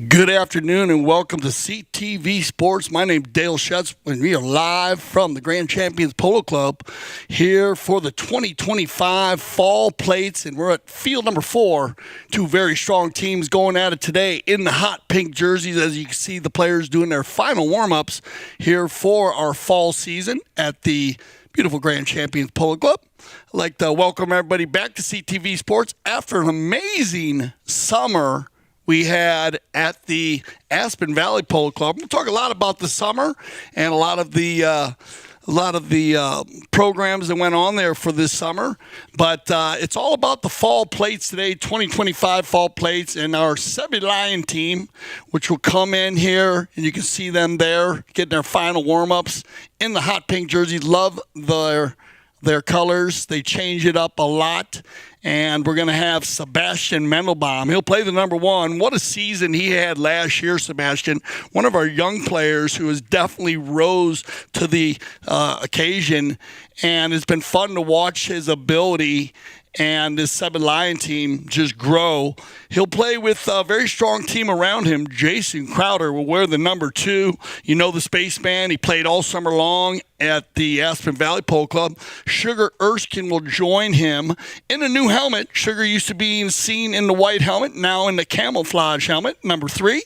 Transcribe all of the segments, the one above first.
Good afternoon and welcome to CTV Sports. My name is Dale Schutz and we are live from the Grand Champions Polo Club here for the 2025 Fall Plates, and we're at field number 4. Two very strong teams going at it today in the hot pink jerseys. As you can see, the players doing their final warm-ups here for our fall season at the beautiful Grand Champions Polo Club. I'd like to welcome everybody back to CTV Sports after an amazing summer we had at the Aspen Valley Polo Club. We'll talk a lot about the summer and a lot of the programs that went on there for this summer. But it's all about the fall plates today, 2025 fall plates, and our Sebby Lion team, which will come in here, and you can see them there getting their final warm-ups in the hot pink jerseys. Love their colors. They change it up a lot. And we're going to have Sebastian Mendelbaum. He'll play the number 1. What a season he had last year, Sebastian. One of our young players who has definitely rose to the occasion. And it's been fun to watch his ability and this Sebby Lion team just grow. He'll play with a very strong team around him. Jason Crowder will wear the number 2. You know the spaceman. He played all summer long at the Aspen Valley Polo Club. Sugar Erskine will join him in a new helmet. Sugar used to be seen in the white helmet, now in the camouflage helmet, number 3.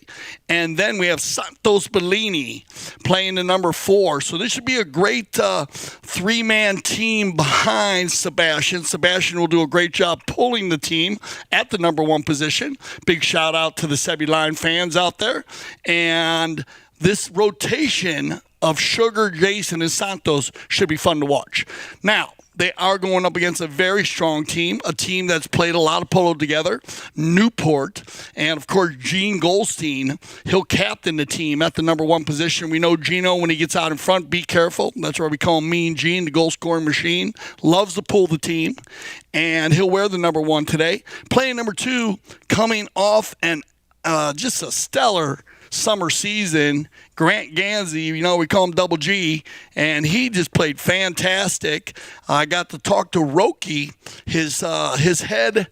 And then we have Santos Bellini playing the number 4. So this should be a great 3-man team behind Sebastian. Sebastian will do a great job pulling the team at the number 1 position. Big shout out to the Sebby Lion fans out there. And this rotation of Sugar, Jason, and Santos should be fun to watch. Now, they are going up against a very strong team, a team that's played a lot of polo together, Newport, and, of course, Gene Goldstein. He'll captain the team at the number 1 position. We know Gino, when he gets out in front, be careful. That's why we call him Mean Gene, the goal-scoring machine. Loves to pull the team, and he'll wear the number 1 today. Playing number 2, coming off just a stellar summer season. Grant Gansey, we call him Double G, and he just played fantastic. I got to talk to Roki, his head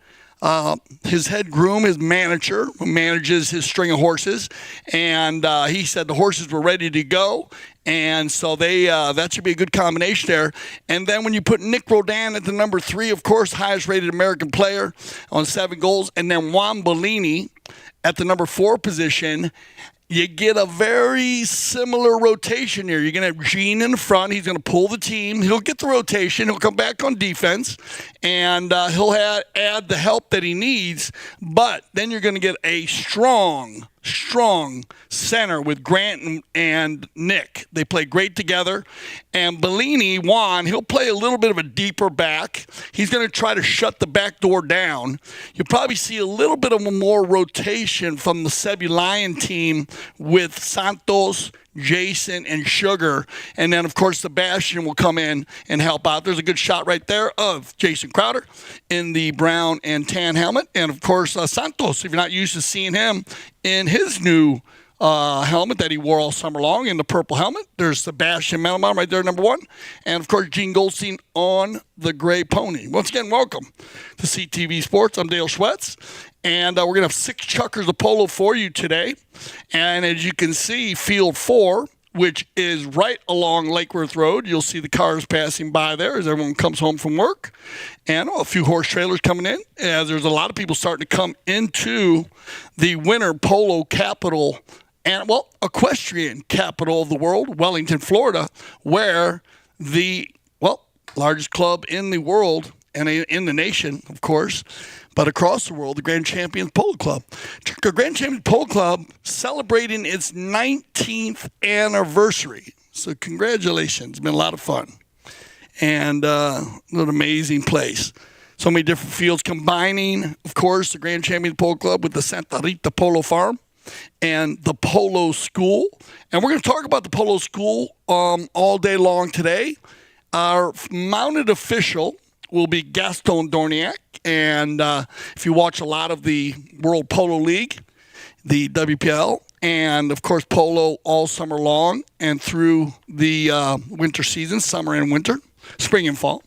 groom, his manager, who manages his string of horses, and he said the horses were ready to go, and so that should be a good combination there. And then when you put Nick Rodan at the number 3, of course, highest rated American player on 7 goals, and then Juan Bellini at the number 4 position, you get a very similar rotation here. You're going to have Gene in the front. He's going to pull the team. He'll get the rotation. He'll come back on defense, and he'll add the help that he needs. But then you're going to get a strong center with Grant and Nick. They play great together. And Bellini, Juan, he'll play a little bit of a deeper back. He's going to try to shut the back door down. You'll probably see a little bit of a more rotation from the Sebi Lion team with Santos, Jason, and Sugar. And then, of course, Sebastian will come in and help out. There's a good shot right there of Jason Crowder in the brown and tan helmet. And, of course, Santos, if you're not used to seeing him in his new helmet that he wore all summer long in the purple helmet. There's Sebastian Melman right there, number 1. And, of course, Gene Goldstein on the gray pony. Once again, welcome to CTV Sports. I'm Dale Schwetz. And we're going to have 6 chukkers of polo for you today. And as you can see, Field 4, which is right along Lake Worth Road. You'll see the cars passing by there as everyone comes home from work. And a few horse trailers coming in, as there's a lot of people starting to come into the winter polo capital, and, equestrian capital of the world, Wellington, Florida, where the, largest club in the world and in the nation, of course, but across the world, the Grand Champions Polo Club. The Grand Champions Polo Club celebrating its 19th anniversary. So congratulations. It's been a lot of fun. And an amazing place. So many different fields combining, of course, the Grand Champions Polo Club with the Santa Rita Polo Farm and the Polo School. And we're going to talk about the Polo School all day long today. Our mounted official will be Gaston Dorniac. And if you watch a lot of the World Polo League, the WPL, and, of course, polo all summer long and through the winter season, summer and winter, spring and fall,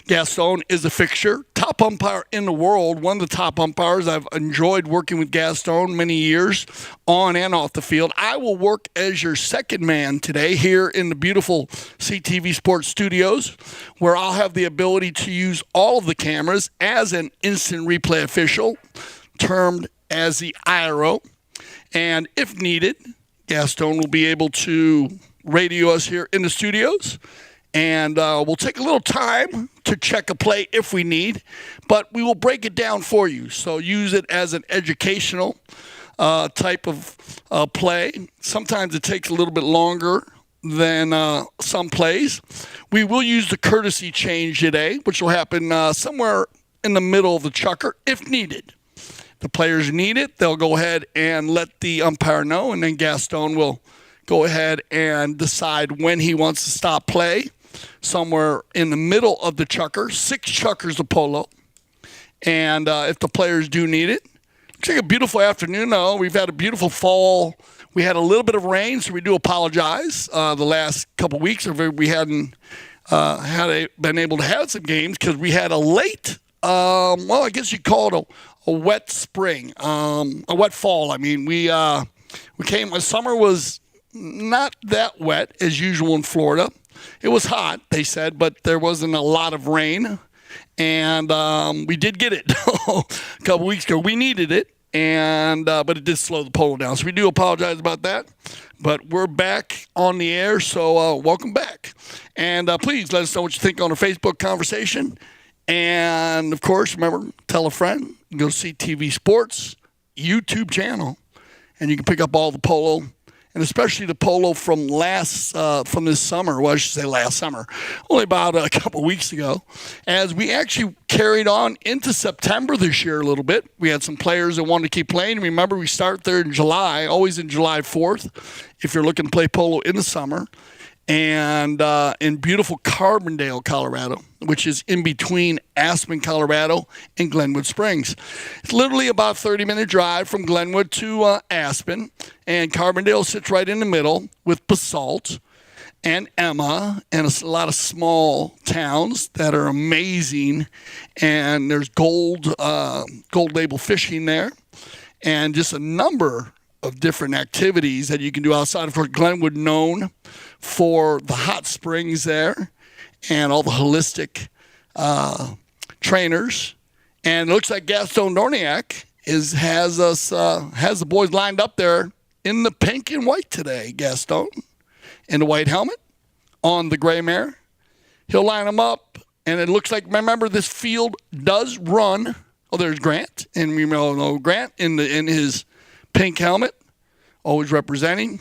Gaston is a fixture, top umpire in the world, one of the top umpires. I've enjoyed working with Gaston many years on and off the field. I will work as your second man today here in the beautiful CTV Sports Studios, where I'll have the ability to use all of the cameras as an instant replay official, termed as the IRO. And if needed, Gaston will be able to radio us here in the studios. And we'll take a little time to check a play if we need, but we will break it down for you. So use it as an educational type of play. Sometimes it takes a little bit longer than some plays. We will use the courtesy change today, which will happen somewhere in the middle of the chukker if needed. The players need it, they'll go ahead and let the umpire know, and then Gaston will go ahead and decide when he wants to stop play. Somewhere in the middle of the chukker, 6 chukkers of polo. And if the players do need it, looks like a beautiful afternoon. No, we've had a beautiful fall. We had a little bit of rain, so we do apologize. The last couple weeks, we hadn't been able to have some games because we had a late, I guess you'd call it a wet spring, a wet fall. I mean, we came, summer was not that wet as usual in Florida. It was hot, they said, but there wasn't a lot of rain. And we did get it a couple weeks ago. We needed it, but it did slow the polo down. So we do apologize about that. But we're back on the air, so welcome back. And please let us know what you think on our Facebook conversation. And, of course, remember, tell a friend. Go to CTV Sports YouTube channel, and you can pick up all the polo, and especially the polo from this summer. Well, I should say last summer, only about a couple weeks ago, as we actually carried on into September this year a little bit. We had some players that wanted to keep playing. Remember, we start there in July, always in July 4th, if you're looking to play polo in the summer. and in beautiful Carbondale, Colorado, which is in between Aspen, Colorado, and Glenwood Springs. It's literally about a 30-minute drive from Glenwood to Aspen, and Carbondale sits right in the middle with Basalt and Emma and a lot of small towns that are amazing, and there's gold label fishing there, and just a number of different activities that you can do outside. Of course, Glenwood known for the hot springs there and all the holistic trainers. And it looks like Gaston Dorniak has the boys lined up there in the pink and white today. Gaston in the white helmet on the gray mare. He'll line them up, and it looks like, remember, this field does run. Oh, there's Grant, and we know Grant in his pink helmet, always representing.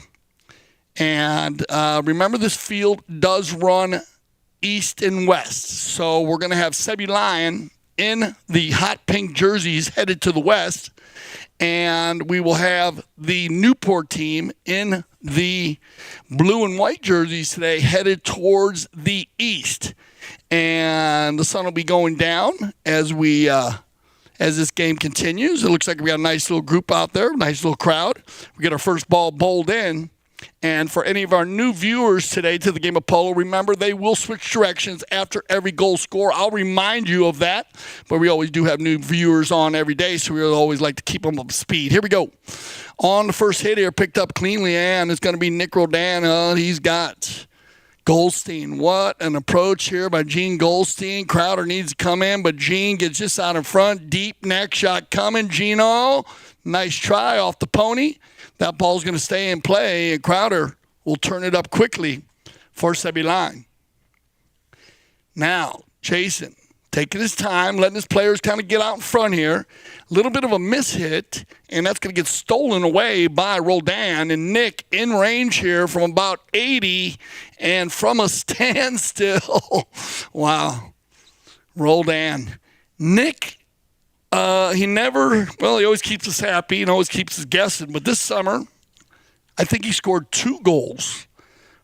And remember, this field does run east and west. So we're going to have Sebi Lyon in the hot pink jerseys headed to the west. And we will have the Newport team in the blue and white jerseys today headed towards the east. And the sun will be going down as this game continues. It looks like we got a nice little group out there, nice little crowd. We get our first ball bowled in. And for any of our new viewers today to the game of polo, remember they will switch directions after every goal score. I'll remind you of that, but we always do have new viewers on every day, so we always like to keep them up to speed. Here we go. On the first hit here, picked up cleanly, and it's going to be Nick Rodan. He's got Goldstein. What an approach here by Gene Goldstein. Crowder needs to come in, but Gene gets just out in front. Deep neck shot coming. Gino, nice try off the pony. That ball's going to stay in play, and Crowder will turn it up quickly for Sebi Lyon. Now, Jason taking his time, letting his players kind of get out in front here. A little bit of a mishit, and that's going to get stolen away by Roldan. And Nick in range here from about 80 and from a standstill. Wow. Roldan. Nick, he always keeps us happy and always keeps us guessing. But this summer, I think he scored 2 goals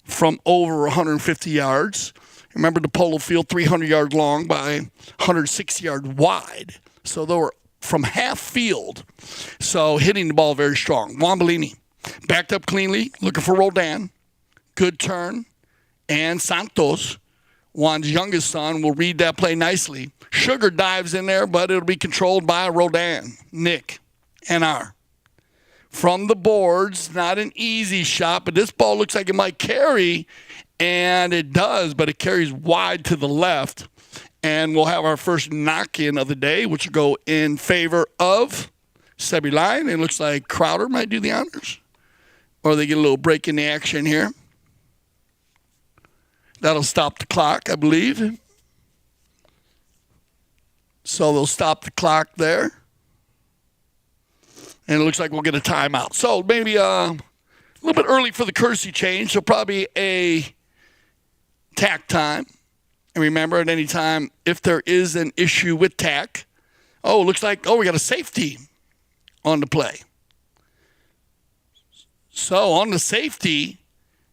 from over 150 yards. Remember the polo field, 300 yards long by 160 yards wide. So they were from half field. So hitting the ball very strong. Juan Bellini backed up cleanly, looking for Roldan. Good turn. And Santos, Juan's youngest son, will read that play nicely. Sugar dives in there, but it'll be controlled by Roldan. Nick, NR. From the boards, not an easy shot, but this ball looks like it might carry. And it does, but it carries wide to the left. And we'll have our first knock-in of the day, which will go in favor of Sebi Lyon. It looks like Crowder might do the honors. Or they get a little break in the action here. That'll stop the clock, I believe. So they'll stop the clock there. And it looks like we'll get a timeout. So maybe a little bit early for the courtesy change. So probably a tack time. And remember, at any time, if there is an issue with tack, it looks like, we got a safety on the play. So on the safety,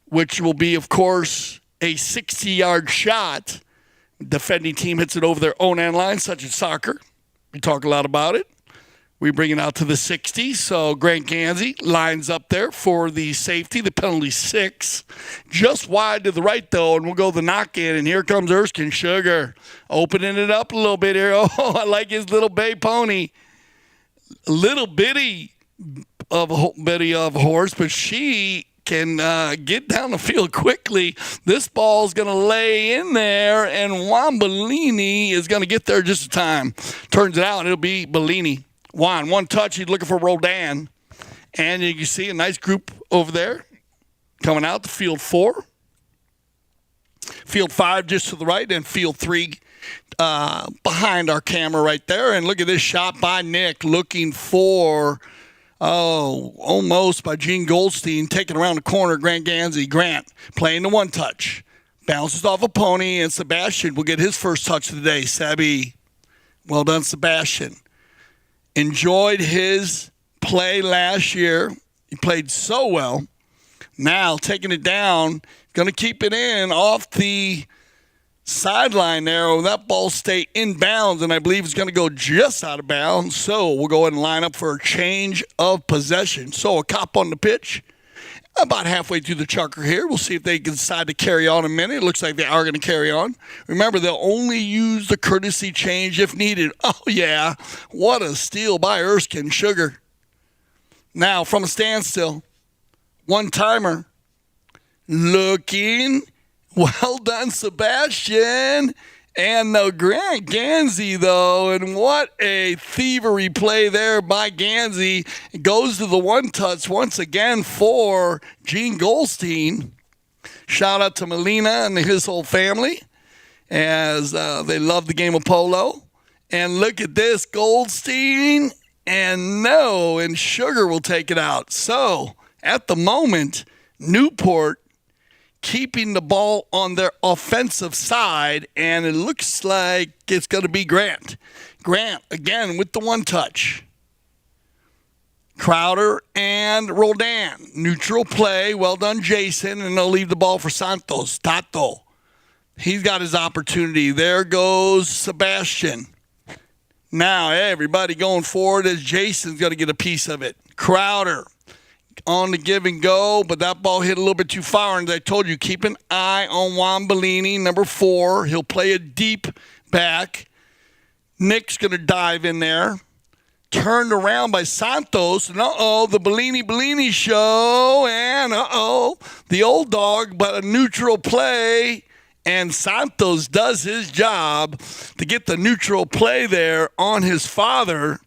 which will be, of course, a 60-yard shot, defending team hits it over their own end line, such as soccer. We talk a lot about it. We bring it out to the 60. So Grant Gansey lines up there for the safety, the penalty 6. Just wide to the right, though, and we'll go the knock-in. And here comes Erskine Sugar, opening it up a little bit here. Oh, I like his little bay pony. Little bitty of a horse, but she can get down the field quickly. This ball's going to lay in there, and Juan Bellini is going to get there just in time. Turns it out, it'll be Bellini. One touch, he's looking for Roldan. And you can see a nice group over there coming out to field 4. Field 5 just to the right, and field 3 behind our camera right there. And look at this shot by Nick looking for, almost by Gene Goldstein, taking around the corner, Grant Gansey. Grant playing the one touch. Bounces off a pony, and Sebastian will get his first touch of the day. Sebi, well done, Sebastian. Enjoyed his play last year. He played so well Now taking it down, going to keep it in off the sideline there. That ball stay in bounds, and I believe it's going to go just out of bounds. So we'll go ahead and line up for a change of possession. So a cop on the pitch. About halfway through the chukker here. We'll see if they can decide to carry on a minute. It looks like they are going to carry on. Remember, they'll only use the courtesy change if needed. Oh, yeah. What a steal by Erskine Sugar. Now, from a standstill, one-timer. Looking. Well done, Sebastian. And no Grant Gansey, though, and what a thievery play there by Gansey. It goes to the one-touch once again for Gene Goldstein. Shout out to Molina and his whole family as they love the game of polo. And look at this, Goldstein, and Sugar will take it out. So, at the moment, Newport keeping the ball on their offensive side, and it looks like it's going to be Grant. Grant, again, with the one-touch. Crowder and Roldan. Neutral play. Well done, Jason, and they'll leave the ball for Santos. Tato. He's got his opportunity. There goes Sebastian. Now everybody going forward as Jason's going to get a piece of it. Crowder on the give and go, but that ball hit a little bit too far. And as I told you, keep an eye on Juan Bellini, number 4. He'll play a deep back. Nick's going to dive in there. Turned around by Santos. And the Bellini show. And the old dog, but a neutral play. And Santos does his job to get the neutral play there on his father,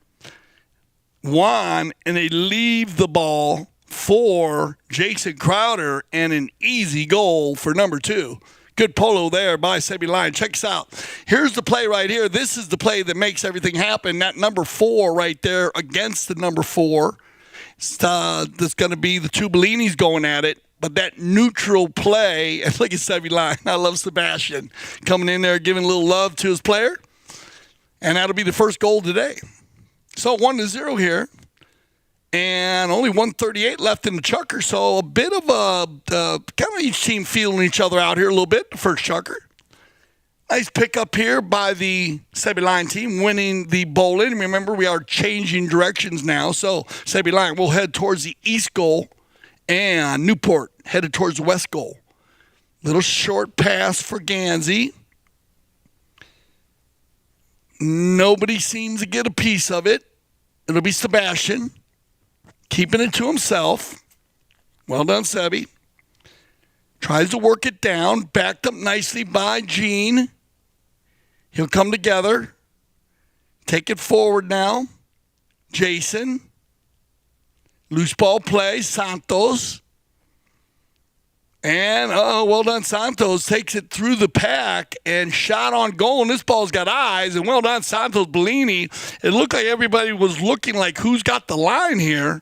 Juan, and they leave the ball for Jason Crowder and an easy goal for number 2. Good polo there by Sebi Lyon. Check this out. Here's the play right here. This is the play that makes everything happen. That number 4 right there against the number 4. That's going to be the 2 Bellinis going at it. But that neutral play, and look at Sebi Lyon. I love Sebastian coming in there, giving a little love to his player. And that'll be the first goal today. So 1-0 here. And only 1:38 left in the chukker, so a bit of a kind of each team feeling each other out here a little bit, the first chukker. Nice pickup here by the Sebi Lyon team, winning the bowl-in. Remember, we are changing directions now, so Sebi Lyon will head towards the east goal, and Newport headed towards the west goal. Little short pass for Gansey. Nobody seems to get a piece of it. It'll be Sebastian. Keeping it to himself. Well done, Sebi. Tries to work it down. Backed up nicely by Gene. He'll come together. Take it forward now. Jason. Loose ball play. Santos. And, well done, Santos takes it through the pack and shot on goal. And this ball's got eyes. And well done, Santos Bellini. It looked like everybody was looking like who's got the line here.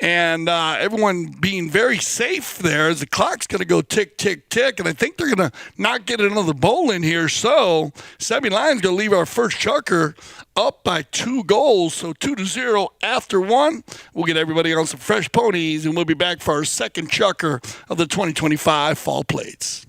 And everyone being very safe there as the clock's going to go tick, tick, tick. And I think they're going to not get another bowl in here. So Sebi Lyon's going to leave our first chukker up by 2 goals. So 2-0 after 1. We'll get everybody on some fresh ponies, and we'll be back for our second chukker of the 2025 Fall Plates.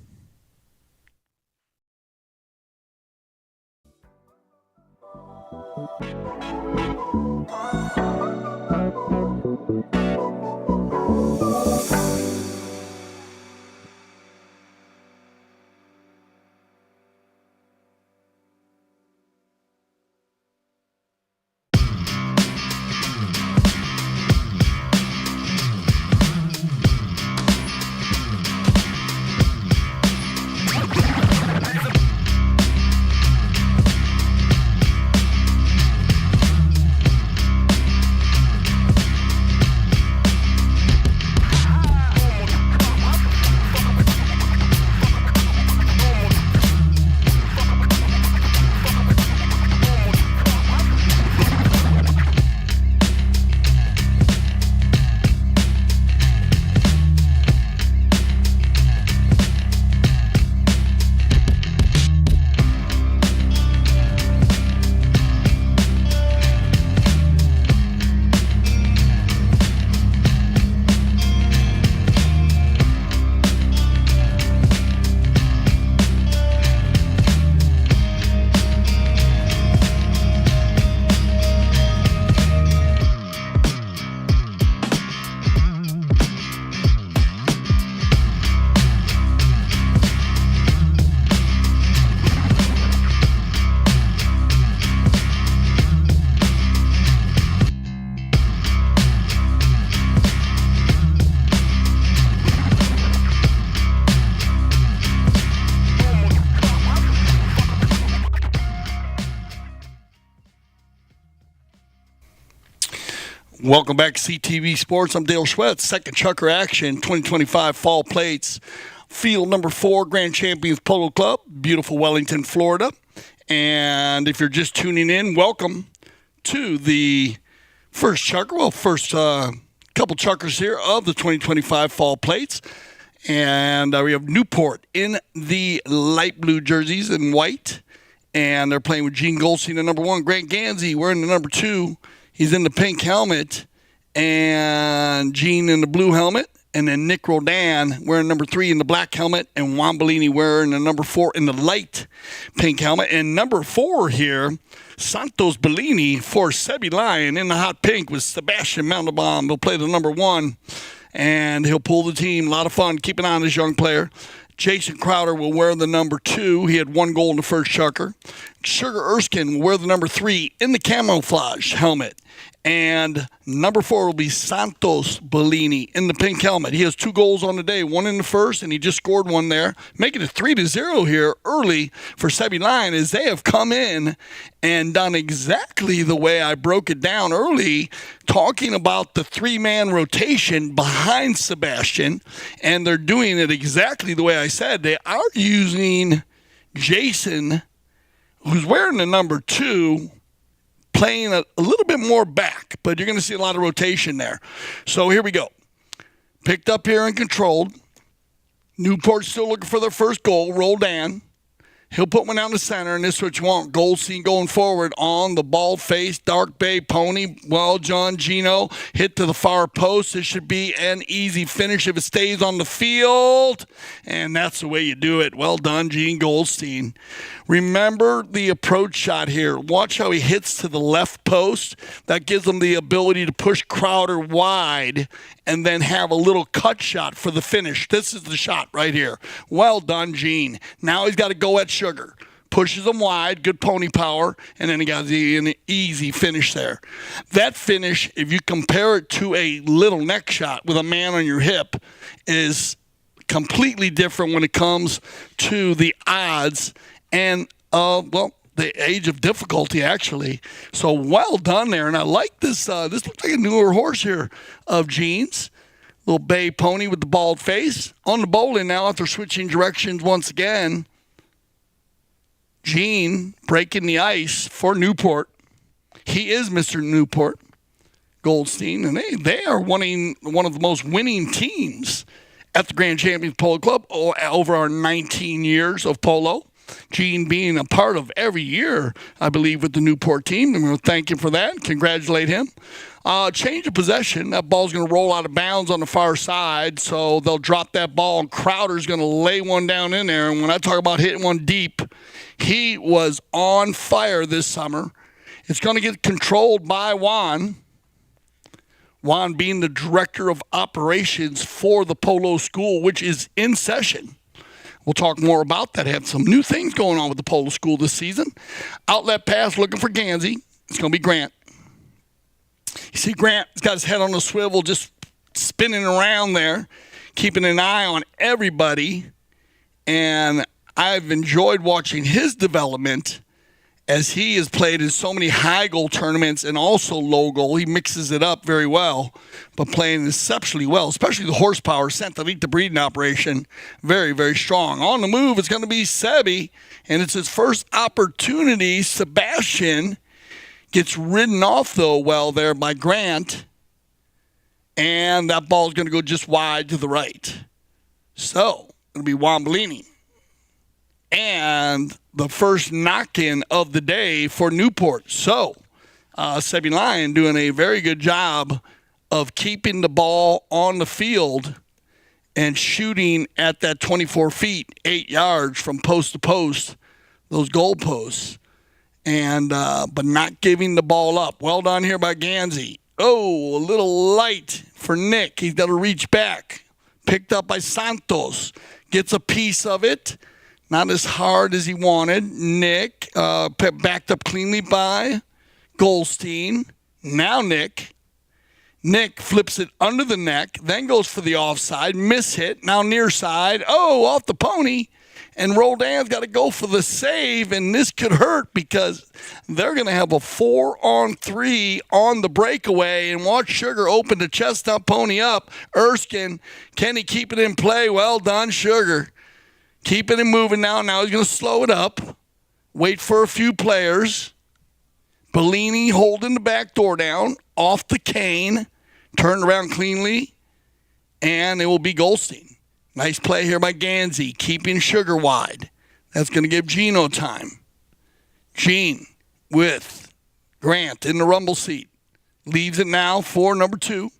Welcome back to CTV Sports. I'm Dale Schwetz. Second Chucker Action 2025 Fall Plates. Field number 4, Grand Champions Polo Club, beautiful Wellington, Florida. And if you're just tuning in, welcome to the first Chucker. Well, first couple Chuckers here of the 2025 Fall Plates. And we have Newport in the light blue jerseys and white. And they're playing with Gene Goldstein in number 1. Grant Gansey wearing the number 2. He's in the pink helmet, and Gene in the blue helmet, and then Nick Rodan wearing number 3 in the black helmet, and Juan Bellini wearing the number 4 in the light pink helmet. And number 4 here, Santos Bellini for Sebi Lion in the hot pink with Sebastian Mandelbaum. He'll play the number 1, and he'll pull the team. A lot of fun. Keep an eye on this young player. Jason Crowder will wear the number 2. He had 1 goal in the first Chucker. Sugar Erskine will wear the number 3 in the camouflage helmet. And number 4 will be Santos Bellini in the pink helmet. He has 2 goals on the day, 1 in the first, and he just scored 1 there, making it 3-0 here early for Sebi Lion as they have come in and done exactly the way I broke it down early, talking about the 3-man rotation behind Sebastian, and they're doing it exactly the way I said. They are using Jason, who's wearing the number 2, playing a little bit more back, but you're going to see a lot of rotation there. So here we go. Picked up here and controlled. Newport still looking for their first goal. Roldan. He'll put one down the center, and this is what you want. Goldstein going forward on the bald-faced Dark Bay pony. Well, John Gino hit to the far post. This should be an easy finish if it stays on the field, and that's the way you do it. Well done, Gene Goldstein. Remember the approach shot here. Watch how he hits to the left post. That gives him the ability to push Crowder wide and then have a little cut shot for the finish. This is the shot right here. Well done, Gene. Now he's got to go at Sugar. Pushes him wide, good pony power, and then he got an easy finish there. That finish, if you compare it to a little neck shot with a man on your hip, is completely different when it comes to the odds and, the age of difficulty, actually. So well done there. And I like this. This looks like a newer horse here of Gene's. Little bay pony with the bald face. On the bowling now after switching directions once again. Gene breaking the ice for Newport. He is Mr. Newport Goldstein, and they are one of the most winning teams at the Grand Champions Polo Club over our 19 years of polo. Gene being a part of every year, I believe, with the Newport team, and we'll thank him for that. Congratulate him. Change of possession. That ball's going to roll out of bounds on the far side, so they'll drop that ball, and Crowder's going to lay one down in there. And when I talk about hitting one deep, he was on fire this summer. It's going to get controlled by Juan. Juan being the director of operations for the Polo School, which is in session. We'll talk more about that. Have some new things going on with the Polo School this season. Outlet pass looking for Gansey. It's going to be Grant. You see Grant has got his head on a swivel, just spinning around there, keeping an eye on everybody. And I've enjoyed watching his development as he has played in so many high goal tournaments and also low goal. He mixes it up very well, but playing exceptionally well, especially the horsepower. Santanita breeding operation, very, very strong. On the move, it's going to be Sebi, and it's his first opportunity. Sebastian gets ridden off, though, well there by Grant, and that ball is going to go just wide to the right. So it'll be Juan Bellini. And the first knock-in of the day for Newport. So, Sebi Lion doing a very good job of keeping the ball on the field and shooting at that 24 feet, 8 yards from post to post, those goal posts, and but not giving the ball up. Well done here by Gansey. Oh, a little light for Nick. He's got to reach back. Picked up by Santos. Gets a piece of it. Not as hard as he wanted. Nick backed up cleanly by Goldstein. Now Nick. Nick flips it under the neck, then goes for the offside. Miss hit. Now near side. Oh, off the pony. And Roldan's got to go for the save, and this could hurt because they're going to have a 4-on-3 on the breakaway. And watch Sugar open the chestnut pony up. Erskine, can he keep it in play? Well done, Sugar. Keeping it moving now. Now he's going to slow it up. Wait for a few players. Bellini holding the back door down. Off the cane. Turned around cleanly. And it will be Goldstein. Nice play here by Gansey. Keeping Sugar wide. That's going to give Gino time. Gene with Grant in the rumble seat. Leaves it now for number 2.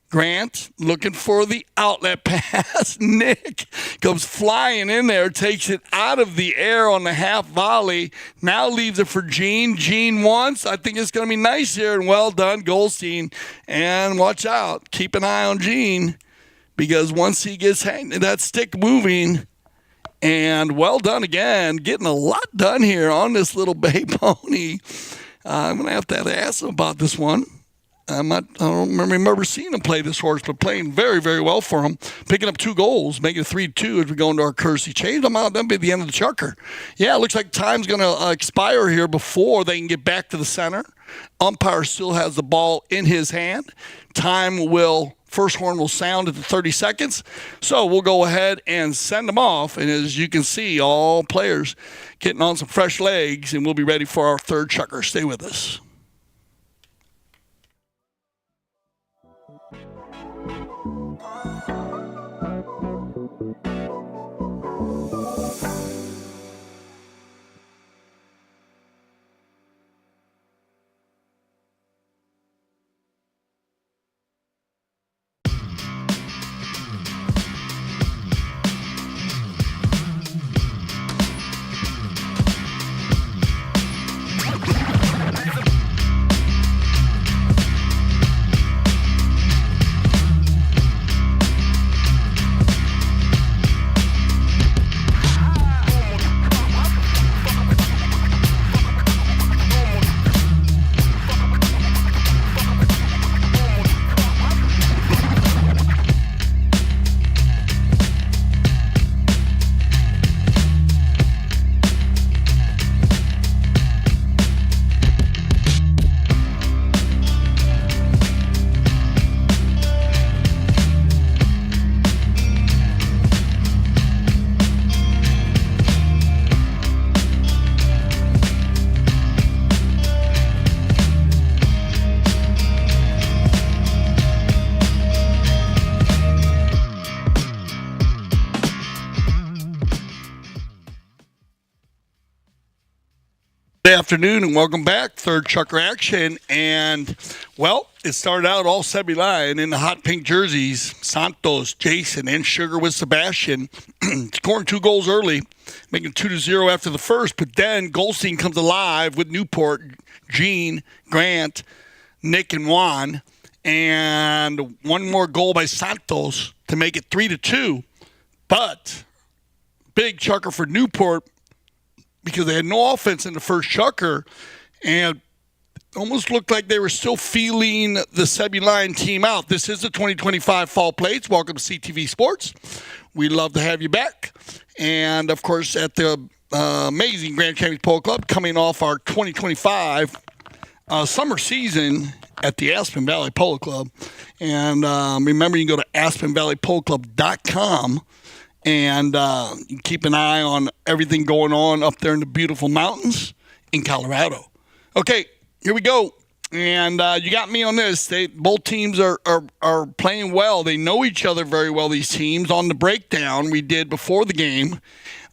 Grant looking for the outlet pass. Nick comes flying in there, takes it out of the air on the half volley. Now leaves it for Gene. Gene once. I think it's going to be nice here, and well done, Goldstein. And watch out. Keep an eye on Gene because once he gets that stick moving, and well done again. Getting a lot done here on this little bay pony. I'm going to have to ask him about this one. I don't remember seeing him play this horse, but playing very, very well for him. Picking up 2 goals, making it 3-2 as we go into our courtesy change. I'm out. That'll be the end of the chukker. Yeah, it looks like time's going to expire here before they can get back to the center. Umpire still has the ball in his hand. First horn will sound at the 30 seconds. So we'll go ahead and send them off. And as you can see, all players getting on some fresh legs, and we'll be ready for our third chukker. Stay with us. Good afternoon and welcome back. Third chukker action. And, well, it started out all Sebi Lion in the hot pink jerseys. Santos, Jason, and Sugar with Sebastian. Scoring 2 goals early, making 2-0 after the first. But then Goldstein comes alive with Newport, Gene, Grant, Nick, and Juan. And one more goal by Santos to make it 3-2. But big chukker for Newport, because they had no offense in the first chukker, and almost looked like they were still feeling the Sebi Lion team out. This is the 2025 Fall Plates. Welcome to CTV Sports. We'd love to have you back. And, of course, at the amazing Grand Champions Polo Club, coming off our 2025 summer season at the Aspen Valley Polo Club. And remember, you can go to aspenvalleypoloclub.com. And keep an eye on everything going on up there in the beautiful mountains in Colorado. Okay, here we go. And you got me on this. Both teams are playing well. They know each other very well, these teams. On the breakdown we did before the game,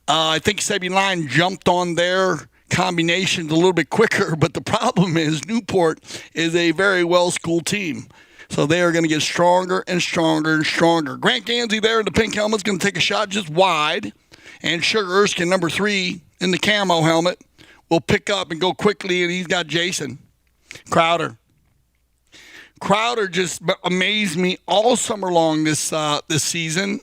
I think Sebi Lion jumped on their combinations a little bit quicker. But the problem is Newport is a very well-schooled team. So they are going to get stronger and stronger and stronger. Grant Gansey there in the pink helmet is going to take a shot just wide. And Sugar Erskine, number 3, in the camo helmet, will pick up and go quickly, and he's got Jason. Crowder. Crowder just amazed me all summer long this season,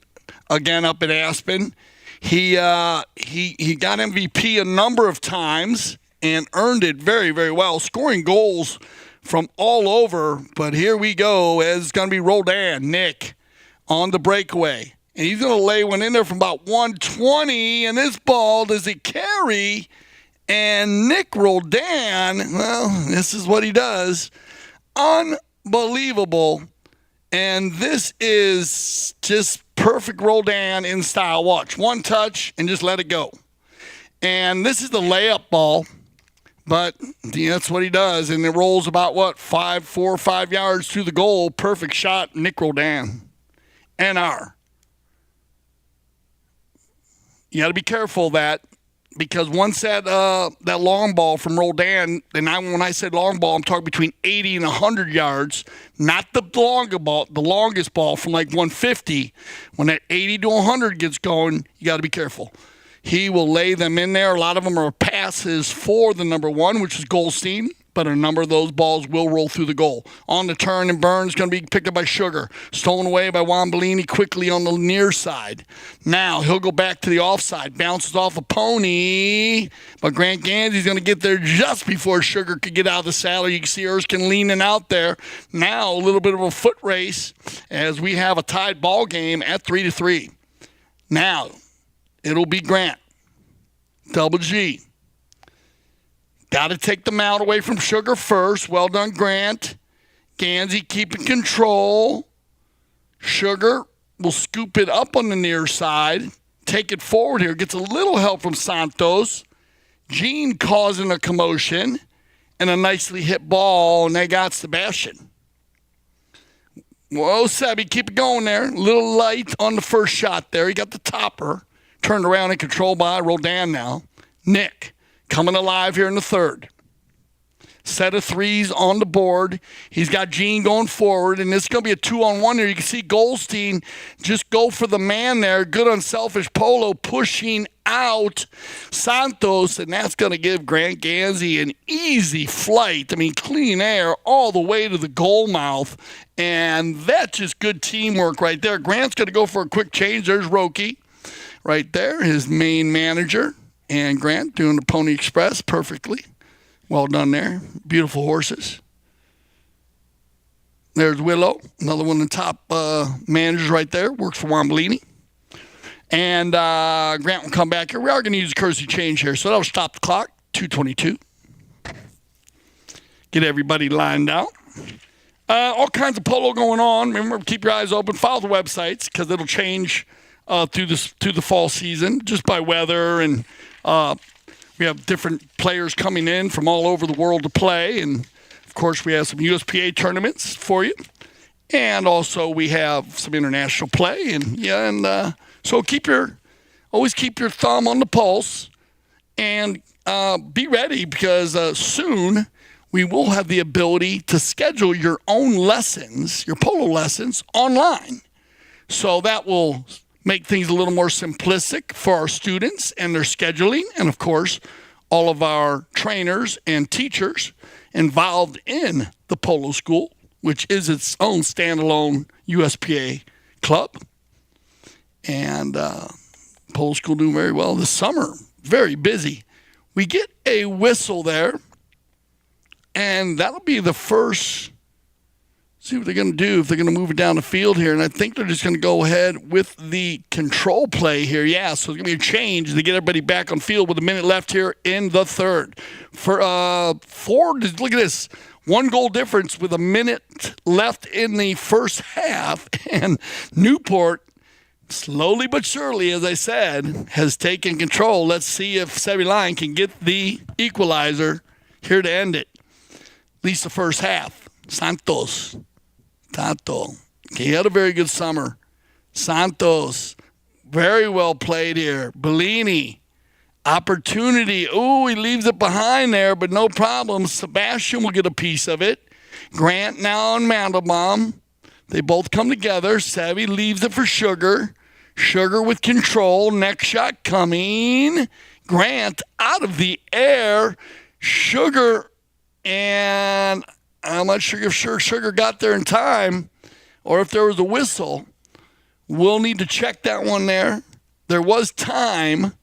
again up at Aspen. He got MVP a number of times and earned it very, very well, scoring goals from all over. But here we go. It's going to be Roldan, Nick, on the breakaway. And he's going to lay one in there from about 120. And this ball, does it carry? And Nick Roldan, well, this is what he does. Unbelievable. And this is just perfect Roldan in style. Watch, one touch and just let it go. And this is the layup ball. But that's what he does. And it rolls about, 4 or 5 yards to the goal. Perfect shot, Nick Roldan. NR. You got to be careful of that. Because once that long ball from Roldan, and when I said long ball, I'm talking between 80 and 100 yards, not the longest ball from like 150. When that 80 to 100 gets going, you got to be careful. He will lay them in there. A lot of them are passes for the number one, which is Goldstein, but a number of those balls will roll through the goal. On the turn, and Burns going to be picked up by Sugar. Stolen away by Wambolini quickly on the near side. Now he'll go back to the offside. Bounces off a pony, but Grant Gansey's going to get there just before Sugar could get out of the saddle. You can see Erskine leaning out there. Now a little bit of a foot race as we have a tied ball game at 3-3. Now it'll be Grant. Double G. Got to take the mount away from Sugar first. Well done, Grant. Gansey keeping control. Sugar will scoop it up on the near side. Take it forward here. Gets a little help from Santos. Gene causing a commotion. And a nicely hit ball. And they got Sebastian. Whoa, Sebi, keep it going there. A little light on the first shot there. He got the topper. Turned around and controlled by Roldan now. Nick coming alive here in the third. Set of threes on the board. He's got Gene going forward, and this is going to be a 2-on-1 here. You can see Goldstein just go for the man there. Good unselfish polo pushing out Santos, and that's going to give Grant Gansey an easy flight. I mean, clean air all the way to the goal mouth, and that's just good teamwork right there. Grant's going to go for a quick change. There's Roki right there, his main manager. And Grant doing the Pony Express perfectly. Well done there. Beautiful horses. There's Willow, another one of the top managers right there. Works for Wambolini. And Grant will come back here. We are going to use a courtesy change here. So that'll stop the clock. 2:22. Get everybody lined out. All kinds of polo going on. Remember, keep your eyes open. Follow the websites because it'll change through the fall season just by weather, and we have different players coming in from all over the world to play, and of course we have some USPA tournaments for you, and also we have some international play, and so always keep your thumb on the pulse, and be ready because soon we will have the ability to schedule your own lessons, your polo lessons online, so that will make things a little more simplistic for our students and their scheduling, and of course, all of our trainers and teachers involved in the polo school, which is its own standalone USPA club. And polo school doing very well this summer, very busy. We get a whistle there, and that'll be the first. See what they're going to do, if they're going to move it down the field here. And I think they're just going to go ahead with the control play here. Yeah, so it's going to be a change to get everybody back on field with a minute left here in the third. For Ford, look at this. 1 goal difference with a minute left in the first half. And Newport, slowly but surely, as I said, has taken control. Let's see if Sebi Lion can get the equalizer here to end it. At least the first half. Santos. Tato. He had a very good summer. Santos. Very well played here. Bellini. Opportunity. Ooh, he leaves it behind there, but no problem. Sebastian will get a piece of it. Grant now and Mandelbaum. They both come together. Sebi leaves it for Sugar. Sugar with control. Next shot coming. Grant out of the air. Sugar, and I'm not sure if Sugar got there in time or if there was a whistle. We'll need to check that one there. There was time,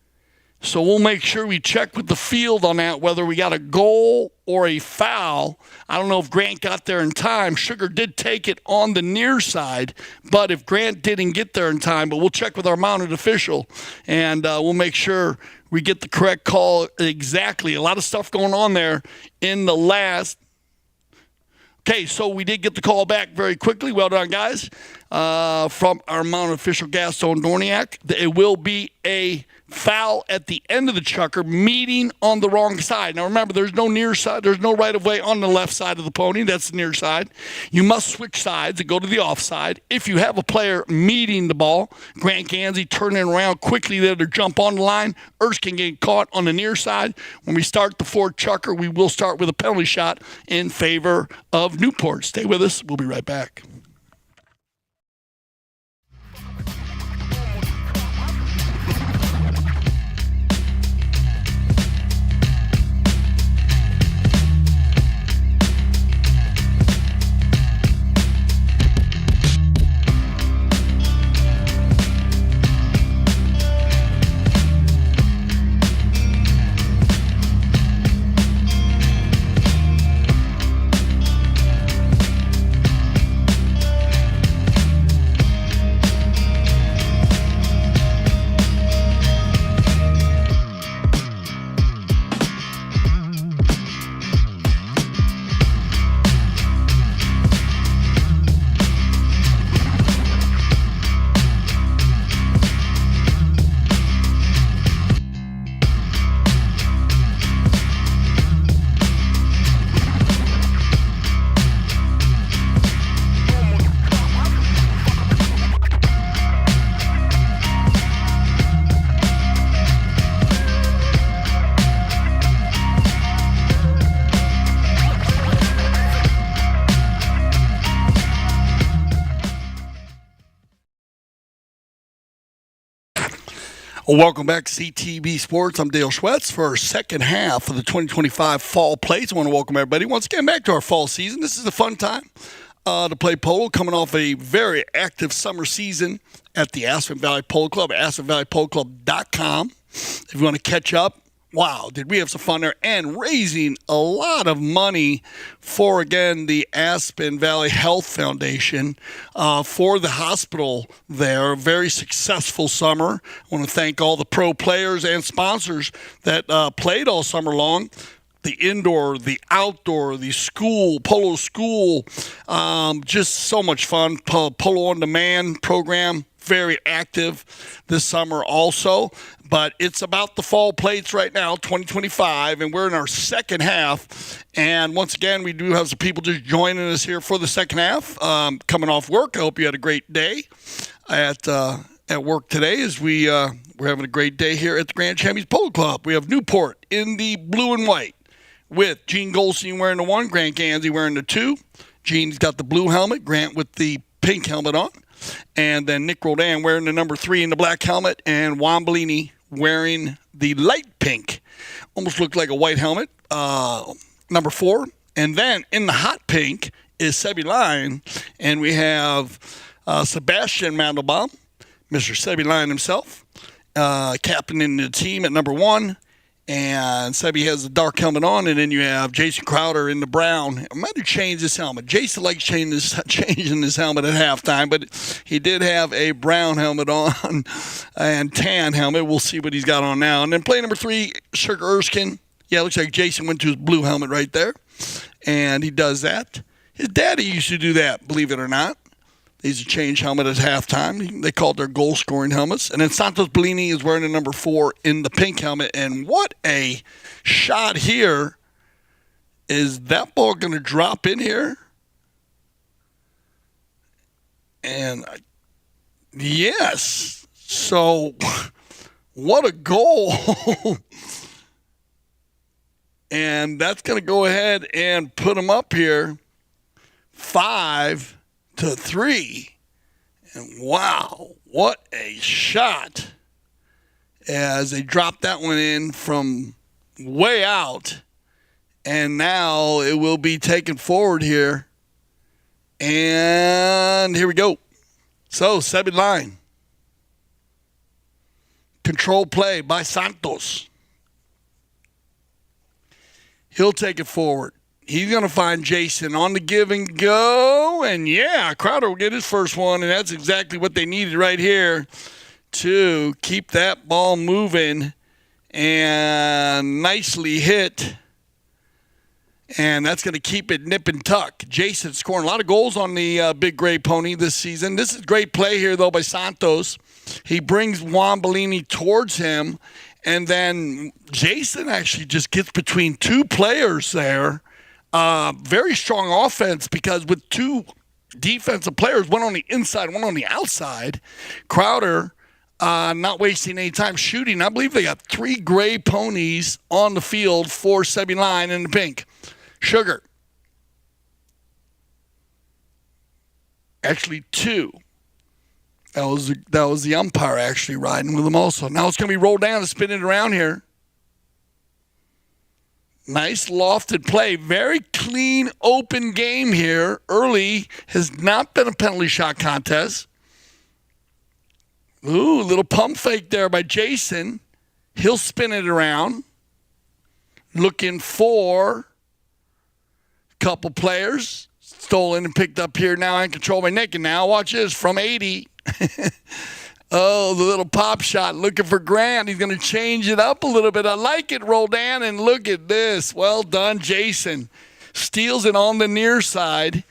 so we'll make sure we check with the field on that, whether we got a goal or a foul. I don't know if Grant got there in time. Sugar did take it on the near side, but if Grant didn't get there in time, but we'll check with our mounted official, and we'll make sure we get the correct call exactly. A lot of stuff going on there in the last. Okay, so we did get the call back very quickly. Well done, guys, from our mounted official, Gaston Dorniak. It will be a foul at the end of the chukker, meeting on the wrong side. Now, remember, there's no near side. There's no right-of-way on the left side of the pony. That's the near side. You must switch sides and go to the offside. If you have a player meeting the ball, Grant Gansey turning around quickly there to jump on the line, Erskine getting caught on the near side. When we start the fourth chukker, we will start with a penalty shot in favor of Newport. Stay with us. We'll be right back. Welcome back to CTB Sports. I'm Dale Schwetz for our second half of the 2025 Fall Plates. I want to welcome everybody once again back to our fall season. This is a fun time to play polo, coming off a very active summer season at the Aspen Valley Polo Club, aspenvalleypoloclub.com. If you want to catch up, wow, did we have some fun there, and raising a lot of money for, again, the Aspen Valley Health Foundation for the hospital there. A very successful summer. I want to thank all the pro players and sponsors that played all summer long. The indoor, the outdoor, the school, polo school, just so much fun. Polo on Demand program, very active this summer also. But it's about the fall plates right now, 2025, and we're in our second half. And once again, we do have some people just joining us here for the second half, coming off work. I hope you had a great day at work today, as we're having a great day here at the Grand Champions Polo Club. We have Newport in the blue and white, with Gene Goldstein wearing the 1, Grant Gansey wearing the 2. Gene's got the blue helmet, Grant with the pink helmet on. And then Nick Roldan wearing the number 3 in the black helmet, and Juan Bellini wearing the light pink. Almost looked like a white helmet, number 4. And then in the hot pink is Sebi Lyon, and we have Sebastian Mandelbaum, Mr. Sebi Lyon himself, captaining the team at number 1. And Sebi has the dark helmet on, and then you have Jason Crowder in the brown. I might have changed his helmet. Jason likes changing his helmet at halftime, but he did have a brown helmet on and tan helmet. We'll see what he's got on now. And then play number 3, Sugar Erskine. Yeah, it looks like Jason went to his blue helmet right there, and he does that. His daddy used to do that, believe it or not. They used to change helmet at halftime. They called their goal-scoring helmets. And then Santos Bellini is wearing the number 4 in the pink helmet. And what a shot here. Is that ball going to drop in here? And yes. So what a goal. And that's going to go ahead and put them up here 5-3. And wow, what a shot as they dropped that one in from way out. And now it will be taken forward here. And here we go. So, Sebi Lyon. Control play by Santos. He'll take it forward. He's going to find Jason on the give and go. And, yeah, Crowder will get his first one, and that's exactly what they needed right here to keep that ball moving. And nicely hit. And that's going to keep it nip and tuck. Jason scoring a lot of goals on the Big Gray Pony this season. This is great play here, though, by Santos. He brings Juan Bellini towards him. And then Jason actually just gets between two players there. Very strong offense because with two defensive players, one on the inside, one on the outside, Crowder not wasting any time shooting. I believe they got 3 Gray Ponies on the field for Sebi Line in the pink. Sugar. Actually 2. That was the umpire actually riding with him also. Now it's going to be rolled down and spin it around here. Nice lofted play. Very clean, open game here. Early has not been a penalty shot contest. Ooh, little pump fake there by Jason. He'll spin it around. Looking for a couple players. Stolen and picked up here now and controlled by Nick. And now watch this from 80. Oh, the little pop shot looking for Grant. He's going to change it up a little bit. I like it, Roldan, and look at this. Well done, Jason. Steals it on the near side.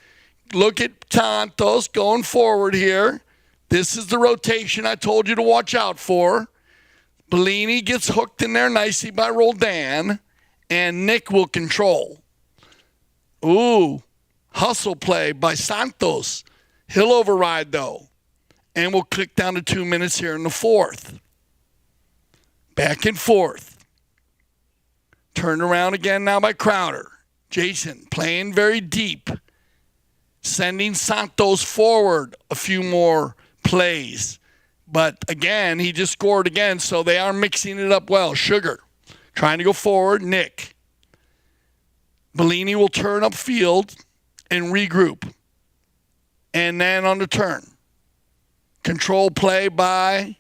Look at Santos going forward here. This is the rotation I told you to watch out for. Bellini gets hooked in there nicely by Roldan, and Nick will control. Ooh, hustle play by Santos. He'll override, though. And we'll click down to 2 minutes here in the fourth. Back and forth. Turned around again now by Crowder. Jason playing very deep. Sending Santos forward a few more plays. But again, he just scored again, so they are mixing it up well. Sugar trying to go forward. Nick. Bellini will turn upfield and regroup. And then on the turn. Control play by,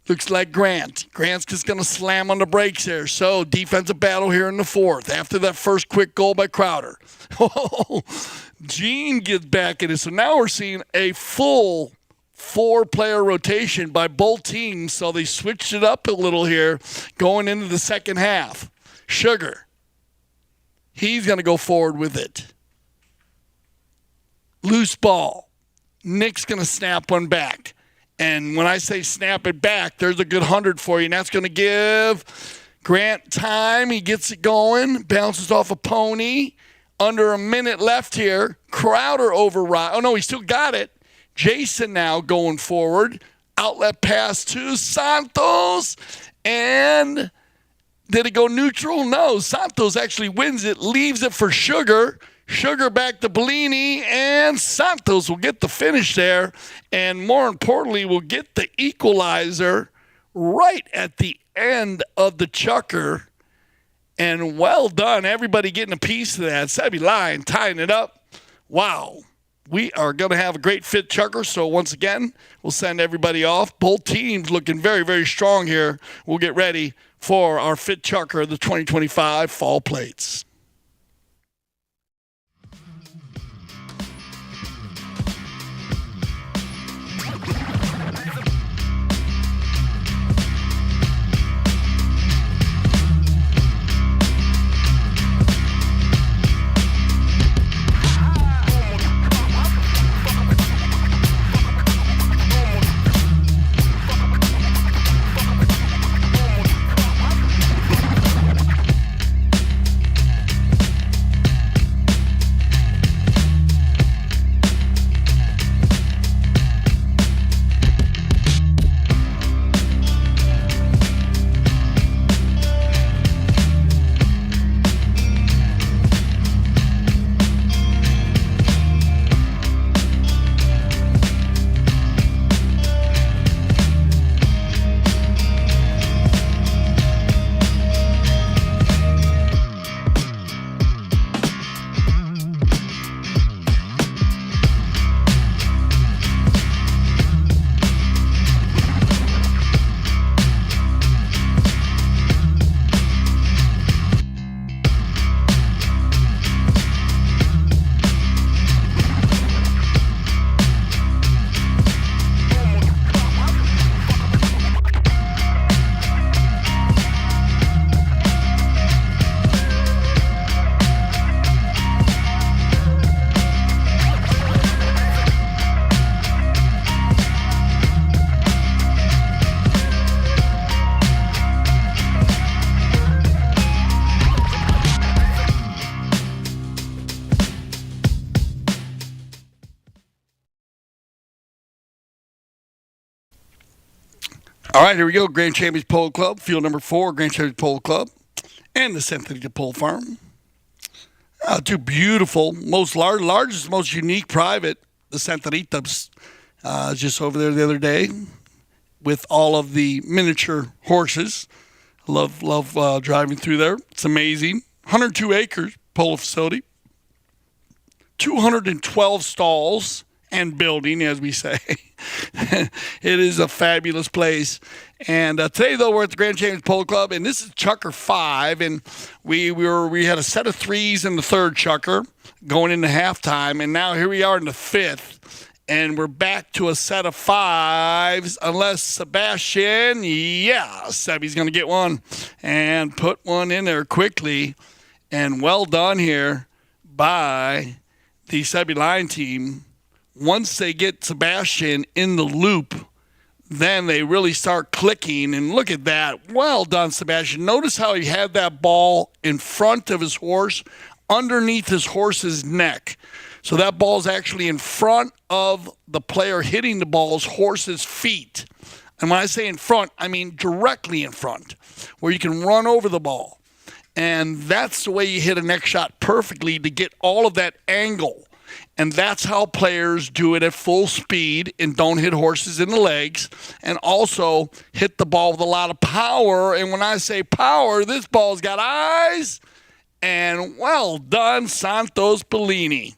looks like Grant. Grant's just going to slam on the brakes here. So defensive battle here in the fourth after that first quick goal by Crowder. Oh, Gene gets back in it. So now we're seeing a full 4-player rotation by both teams. So they switched it up a little here going into the second half. Sugar. He's going to go forward with it. Loose ball. Nick's going to snap one back. And when I say snap it back, there's a good 100 for you. And that's going to give Grant time. He gets it going. Bounces off a pony. Under a minute left here. Crowder override. Oh, no, he still got it. Jason now going forward. Outlet pass to Santos. And did it go neutral? No. Santos actually wins it. Leaves it for Sugar. Sugar back to Bellini, and Santos will get the finish there, and more importantly, will get the equalizer right at the end of the chukker. And well done, everybody getting a piece of that. Sebi Line tying it up. Wow. We are going to have a great fit chukker, so once again, we'll send everybody off. Both teams looking very, very strong here. We'll get ready for our fit chukker of the 2025 Fall Plates. All right, here we go. Grand Champions Polo Club, field number 4, Grand Champions Polo Club, and the Santa Rita Polo Farm. Two beautiful, largest, most unique private, the Santa Rita's, just over there the other day with all of the miniature horses. Love driving through there. It's amazing. 102 acres polo facility, 212 stalls and building, as we say. It is a fabulous place. And today, though, we're at the Grand Champions Polo Club, and this is Chukker 5, and we had a set of threes in the third Chukker going into halftime, and now here we are in the fifth, and we're back to a set of fives, unless Sebastian, Sebby's going to get one and put one in there quickly, and well done here by the Sebby Line team. Once they get Sebastian in the loop, then they really start clicking. And look at that. Well done, Sebastian. Notice how he had that ball in front of his horse, underneath his horse's neck. So that ball's actually in front of the player hitting the ball's horse's feet. And when I say in front, I mean directly in front, where you can run over the ball. And that's the way you hit a neck shot perfectly, to get all of that angle. And that's how players do it at full speed and don't hit horses in the legs, and also hit the ball with a lot of power. And when I say power, this ball's got eyes. And well done, Santos Bellini.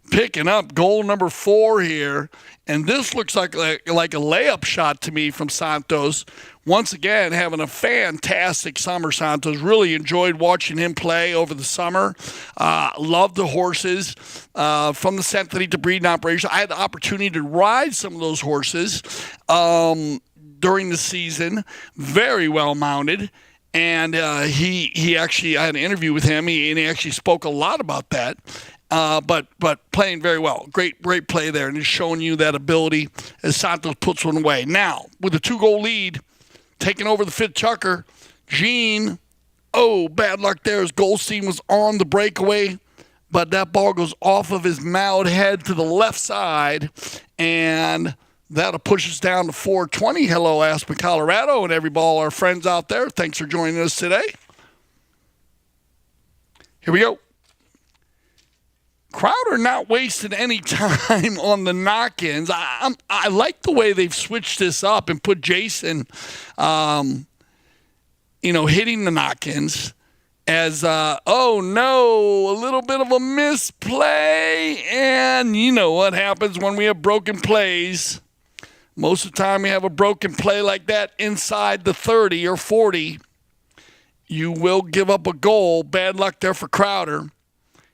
Picking up goal number 4 here. And this looks like a layup shot to me from Santos. Once again, having a fantastic summer, Santos. Really enjoyed watching him play over the summer. Loved the horses from the Santa Rita breeding operation. I had the opportunity to ride some of those horses during the season. Very well mounted. And he actually, I had an interview with him, and he actually spoke a lot about that. But playing very well. Great play there, and he's showing you that ability as Santos puts one away. Now, with a 2-goal lead, taking over the fifth Chukker, Gene, bad luck there as Goldstein was on the breakaway, but that ball goes off of his mowed head to the left side, and that'll push us down to 420. Hello, Aspen, Colorado, and all our friends out there. Thanks for joining us today. Here we go. Crowder not wasting any time on the knock-ins. I like the way they've switched this up and put Jason, hitting the knock-ins as, a little bit of a misplay. And you know what happens when we have broken plays. Most of the time we have a broken play like that inside the 30 or 40. You will give up a goal. Bad luck there for Crowder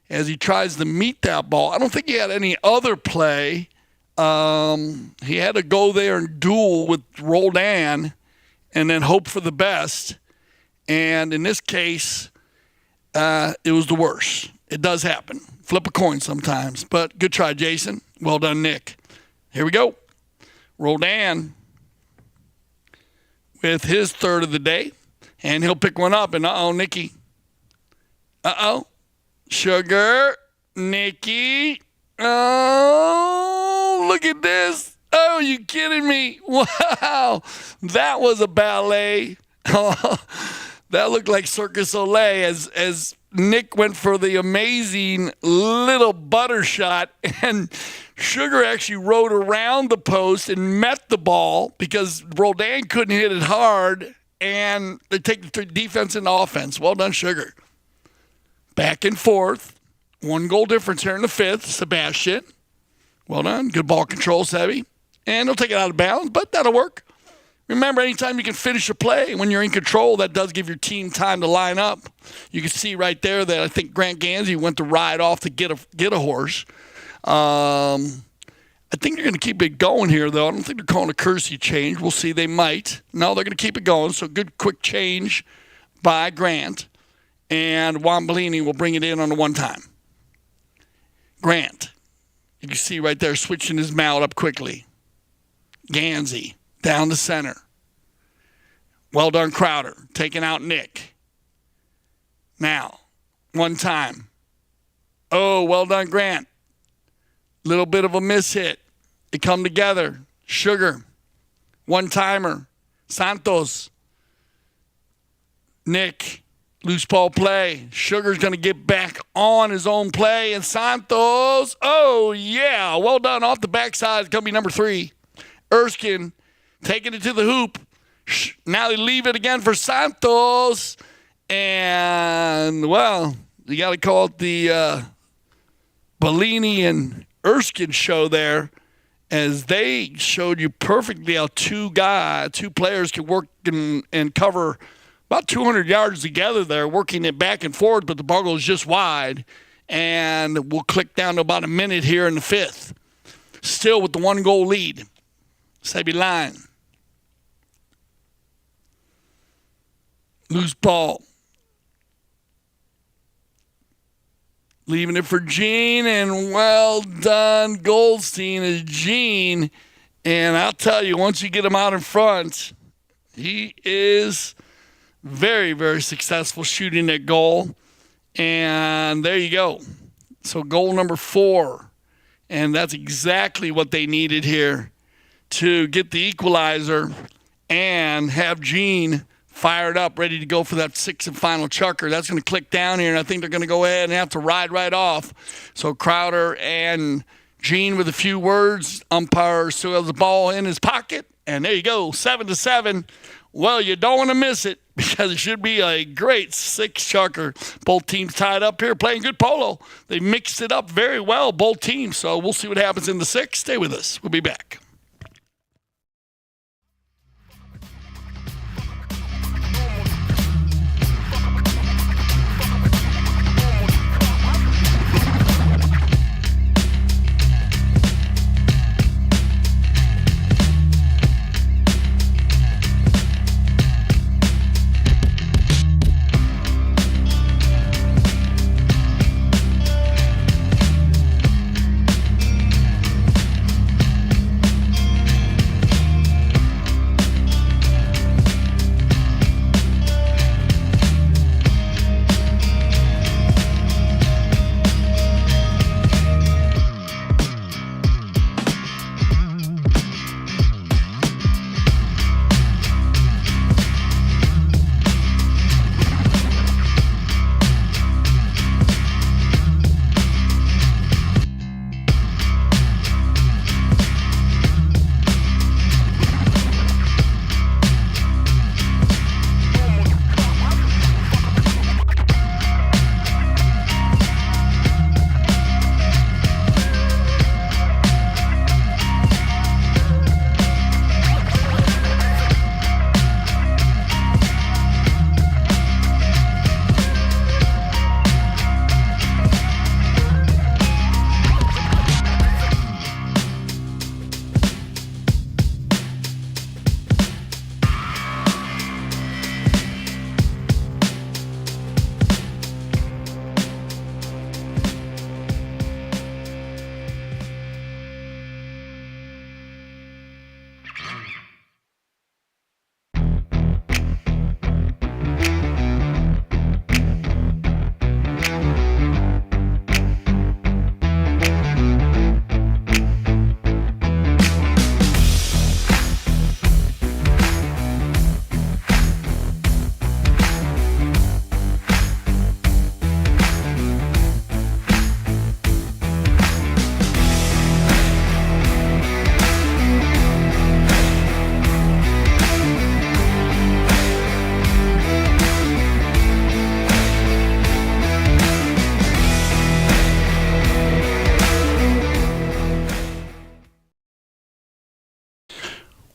as he tries to meet that ball. I don't think he had any other play. He had to go there and duel with Roldan and then hope for the best. And in this case, it was the worst. It does happen. Flip a coin sometimes. But good try, Jason. Well done, Nick. Here we go. Roldan with his third of the day. And he'll pick one up. And Nicky. Sugar, Nikki. Oh, look at this. Oh, you kidding me? Wow. That was a ballet. That looked like Circus Soleil as Nick went for the amazing little butter shot, and Sugar actually rode around the post and met the ball because Roldan couldn't hit it hard, and they take the defense and offense. Well done, Sugar. Back and forth. 1-goal difference here in the fifth. Sebastian. Well done. Good ball control, Sebby. And he'll take it out of bounds, but that'll work. Remember, anytime you can finish a play, when you're in control, that does give your team time to line up. You can see right there that I think Grant Gansey went to ride off to get a horse. I think they're going to keep it going here, though. I don't think they're calling a courtesy change. We'll see. They might. No, they're going to keep it going. So good, quick change by Grant. And Juan Bellini will bring it in on the one time. Grant, you can see right there switching his mount up quickly. Gansey down the center. Well done, Crowder, taking out Nick. Now, one time. Oh, well done, Grant. Little bit of a miss hit. They come together. Sugar, one timer. Santos. Nick. Loose ball play. Sugar's going to get back on his own play. And Santos. Oh, yeah. Well done. Off the backside. It's going to be number 3. Erskine taking it to the hoop. Now they leave it again for Santos. And, well, you got to call it the Bellini and Erskine show there, as they showed you perfectly how two players can work and cover about 200 yards together there, working it back and forth, but the ball goes just wide. And we'll click down to about a minute here in the 5th. Still with the 1-goal lead. Sebi line. Loose ball. Leaving it for Gene, and well done, Goldstein is Gene. And I'll tell you, once you get him out in front, he is very, very successful shooting that goal. And there you go. So goal number 4. And that's exactly what they needed here to get the equalizer and have Gene fired up, ready to go for that 6th and final chucker. That's going to click down here, and I think they're going to go ahead and have to ride right off. So Crowder and Gene with a few words. Umpire still has the ball in his pocket, and there you go, 7-7. Well, you don't want to miss it, because it should be a great 6 chucker. Both teams tied up here, playing good polo. They mixed it up very well, both teams. So we'll see what happens in the 6th. Stay with us. We'll be back.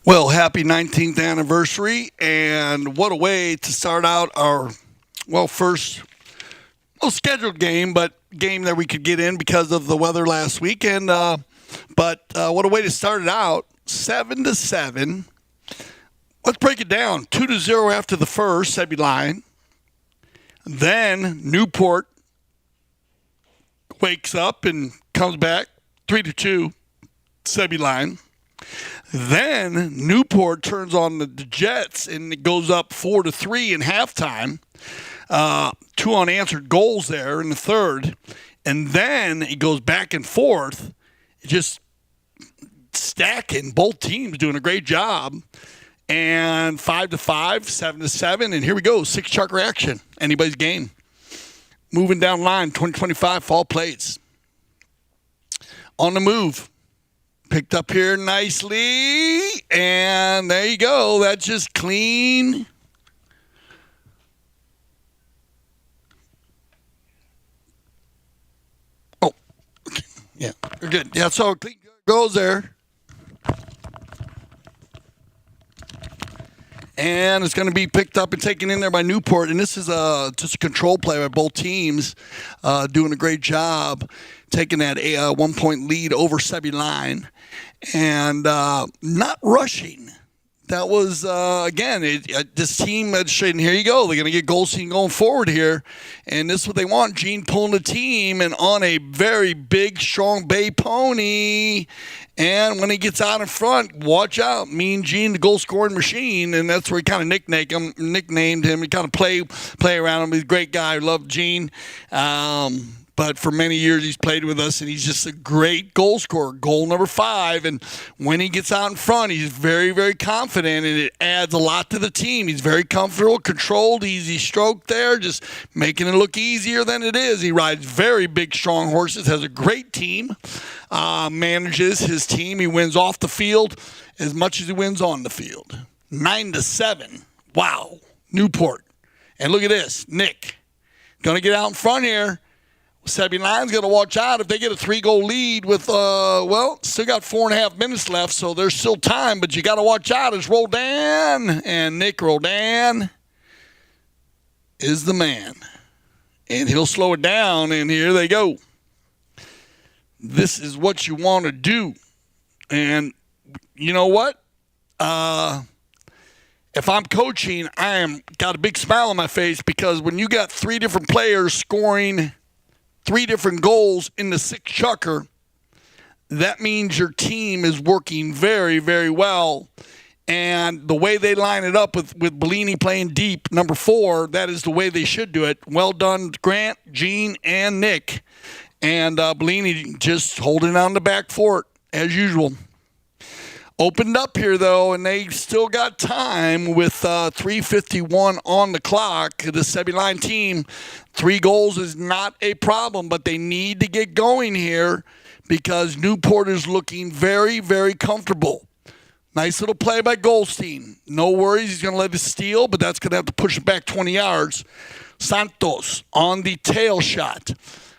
Well, happy 19th anniversary, and what a way to start out our, first scheduled game, but game that we could get in because of the weather last weekend. But what a way to start it out, 7-7. Let's break it down. 2-0 after the first, Sebi line. Then Newport wakes up and comes back, 3-2, Sebi line. Then Newport turns on the Jets, and it goes up 4-3 in halftime. 2 unanswered goals there in the third. And then it goes back and forth, just stacking, both teams doing a great job. And 5-5, 7-7, and here we go. 6-chuck reaction. Anybody's game. Moving down line, 2025 fall plates. On the move. Picked up here nicely. And there you go. That's just clean. Oh, okay. Yeah, you're good. Yeah, so clean goes there. And it's going to be picked up and taken in there by Newport. And this is just a control play by both teams, doing a great job, taking that 1-point lead over Sebi Line and not rushing. That was, again, this team, and here you go. They're going to get Goldstein going forward here. And this is what they want. Gene pulling the team and on a very big, strong bay pony. And when he gets out in front, watch out. Mean Gene, the goal-scoring machine. And that's where he kind of nicknamed him. He kind of play around him. He's a great guy. I love Gene. But for many years, he's played with us, and he's just a great goal scorer. Goal number 5, and when he gets out in front, he's very, very confident, and it adds a lot to the team. He's very comfortable, controlled, easy stroke there, just making it look easier than it is. He rides very big, strong horses, has a great team, manages his team. He wins off the field as much as he wins on the field. 9-7. Wow. Newport. And look at this. Nick. Going to get out in front here. Sebi Line's got to watch out if they get a 3-goal lead with, still got 4.5 minutes left, so there's still time, but you got to watch out. It's Roldan, and Nick Roldan is the man. And he'll slow it down, and here they go. This is what you want to do. And you know what? If I'm coaching, got a big smile on my face because when you got 3 different players scoring 3 different goals in the 6-chucker, that means your team is working very, very well. And the way they line it up with Bellini playing deep, number 4, that is the way they should do it. Well done, Grant, Gene, and Nick. And Bellini just holding on the back fort, as usual. Opened up here, though, and they still got time with 3:51 on the clock. The Sebi Line team, 3 goals is not a problem, but they need to get going here because Newport is looking very, very comfortable. Nice little play by Goldstein. No worries, he's going to let it steal, but that's going to have to push it back 20 yards. Santos on the tail shot.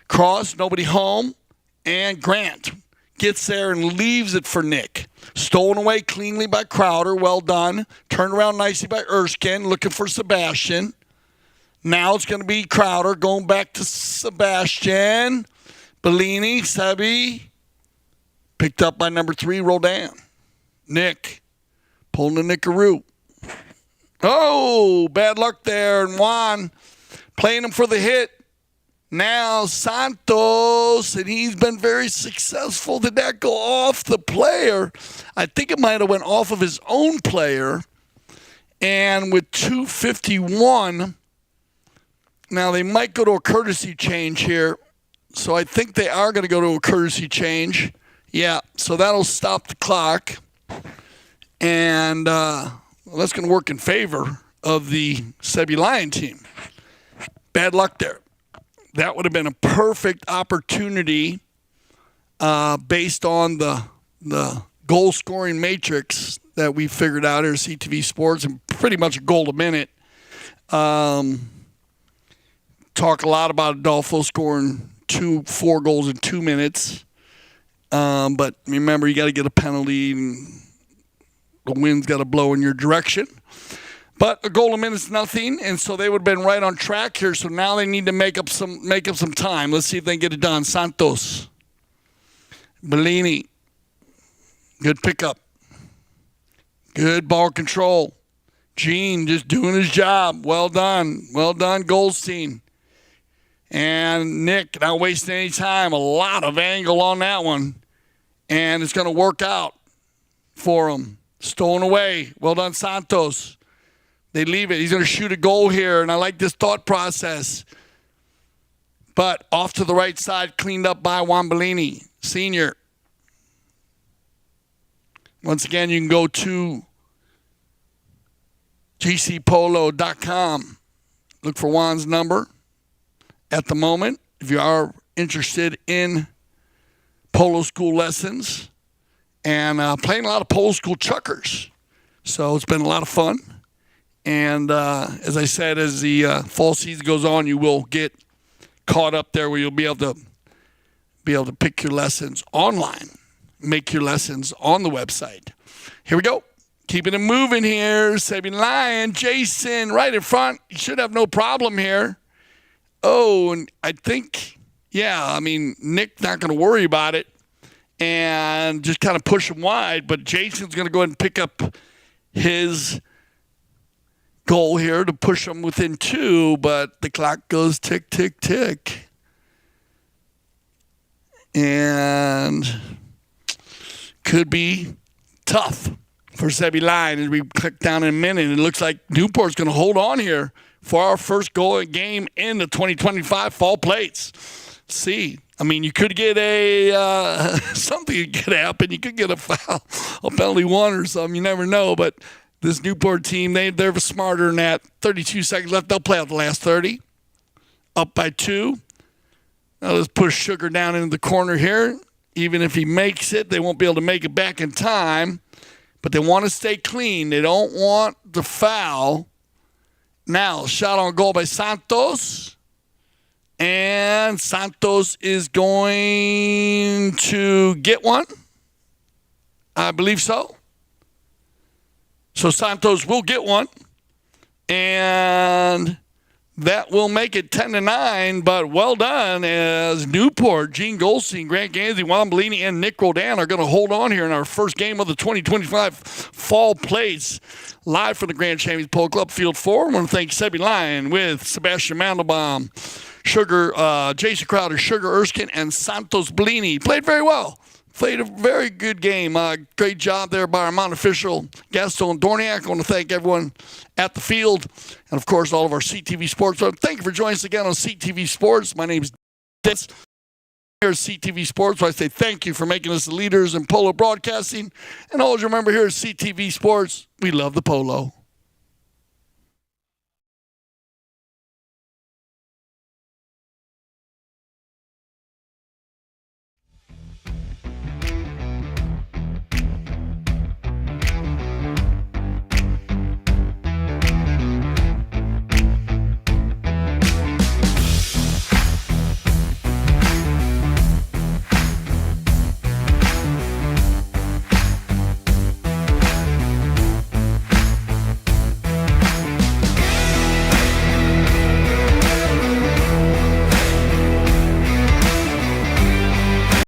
Cross, nobody home, and Grant gets there and leaves it for Nick. Stolen away cleanly by Crowder. Well done. Turned around nicely by Erskine, looking for Sebastian. Now it's going to be Crowder going back to Sebastian. Bellini, Sebi. Picked up by number 3, Roldan. Nick. Pulling the Nickaroo. Oh, bad luck there. And Juan playing him for the hit. Now Santos, and he's been very successful. Did that go off the player? I think it might have went off of his own player. And with 2:51, now they might go to a courtesy change here. So I think they are going to go to a courtesy change. Yeah, so that'll stop the clock. And that's going to work in favor of the Sebi Lion team. Bad luck there. That would have been a perfect opportunity based on the goal-scoring matrix that we figured out here at CTV Sports, and pretty much a goal a minute. Talk a lot about Adolfo scoring 4 goals in 2 minutes. But remember, you got to get a penalty, and the wind's got to blow in your direction. But a goal a minute's nothing, and so they would have been right on track here. So now they need to make up some time. Let's see if they can get it done. Santos, Bellini, good pickup, good ball control. Gene just doing his job. Well done, Goldstein. And Nick not wasting any time. A lot of angle on that one, and it's going to work out for him. Stolen away. Well done, Santos. They leave it. He's going to shoot a goal here, and I like this thought process. But off to the right side, cleaned up by Juan Bellini, senior. Once again, you can go to GCPolo.com. Look for Juan's number at the moment if you are interested in polo school lessons and playing a lot of polo school chuckers. So it's been a lot of fun. And as I said, as the fall season goes on, you will get caught up there where you'll be able to pick your lessons online, make your lessons on the website. Here we go. Keeping it moving here. Saving Lion. Jason right in front. He should have no problem here. Oh, and I think, Nick's not going to worry about it and just kind of push him wide. But Jason's going to go ahead and pick up his goal here to push him within 2. But the clock goes tick, tick, tick. And could be tough for Sebi Lion as we click down in a minute. It looks like Newport's going to hold on here for our first goal game in the 2025 fall plates. See, you could get a something could happen. You could get a foul, a penalty one or something. You never know. But this Newport team, they're smarter than that. 32 seconds left. They'll play out the last 30. Up by 2. Now let's push Sugar down into the corner here. Even if he makes it, they won't be able to make it back in time. But they want to stay clean. They don't want the foul. Now, shot on goal by Santos. And Santos is going to get one. I believe so. So Santos will get one. And that will make it 10-9, but well done as Newport, Gene Goldstein, Grant Gansey, Juan Bellini, and Nick Rodan are going to hold on here in our first game of the 2025 fall plates. Live from the Grand Champions Polo Club Field 4. I want to thank Sebi Lion with Sebastian Mandelbaum, Sugar, Jason Crowder, Sugar Erskine, and Santos Bellini. Played very well. Played a very good game. Great job there by our Mount official, Gaston Dorniak. I want to thank everyone at the field and, of course, all of our CTV Sports. Thank you for joining us again on CTV Sports. My name is Dennis here at CTV Sports. I say thank you for making us the leaders in polo broadcasting. And always remember here at CTV Sports, we love the polo.